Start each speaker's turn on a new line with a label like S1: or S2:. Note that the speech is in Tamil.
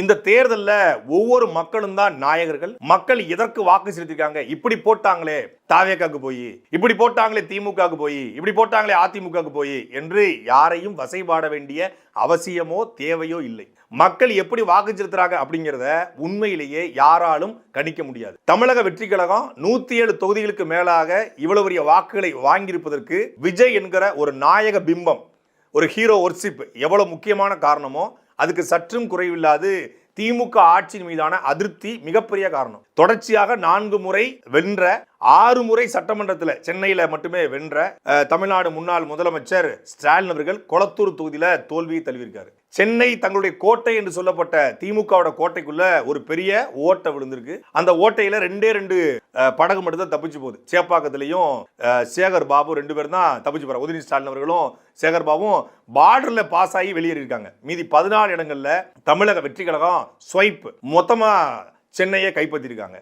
S1: இந்த தேர்தல்ல ஒவ்வொரு மக்களும் தான் நாயகர்கள். மக்கள் எதற்கு வாக்கு செலுத்திருக்காங்க? இப்படி போட்டாங்களே தாவேக்காக்கு போய், இப்படி போட்டாங்களே திமுகவுக்கு போய், இப்படி போட்டாங்களே அதிமுகவுக்கு போய் என்று யாரையும் வசைபாட வேண்டிய அவசியமோ தேவையோ இல்லை. மக்கள் எப்படி வாக்கு செலுத்துறாங்க அப்படிங்கிறத உண்மையிலேயே யாராலும் கணிக்க முடியாது. தமிழக வெற்றி கழகம் 107 தொகுதிகளுக்கு மேலாக இவ்வளவு பெரிய வாக்குகளை வாங்கியிருப்பதற்கு விஜய் என்கிற ஒரு நாயக பிம்பம், ஒரு ஹீரோ ஒர்ஷிப் எவ்வளவு முக்கியமான காரணமோ அதுக்கு சற்றும் குறைவில்லாது திமுக ஆட்சியின் மீதான அதிருப்தி மிகப்பெரிய காரணம். தொடர்ச்சியாக 4 முறை வென்ற, 6 முறை சட்டமன்றத்தில் சென்னையில மட்டுமே வென்ற தமிழ்நாடு முன்னாள் முதலமைச்சர் ஸ்டாலின் அவர்கள் கொளத்தூர் தொகுதியில தோல்வியை தழுவிருக்காரு. சென்னை தங்களுடைய கோட்டை என்று சொல்லப்பட்ட திமுகவோட கோட்டைக்குள்ள ஒரு பெரிய ஓட்டை விழுந்திருக்கு. அந்த ஓட்டையில 2 படகு மட்டும் தான் தப்பிச்சு போகுது. சேப்பாக்கத்திலையும் சேகர் பாபு 2 பேரும் தான் தப்பிச்சு போறாங்க. உதயநிதி ஸ்டாலின் அவர்களும் சேகர் பாபுவும் பார்டர்ல பாஸ் ஆகி வெளியேறியிருக்காங்க. மீதி 14 இடங்கள்ல தமிழக வெற்றி கழகம் ஸ்வைப் மொத்தமா சென்னையை கைப்பற்றிருக்காங்க.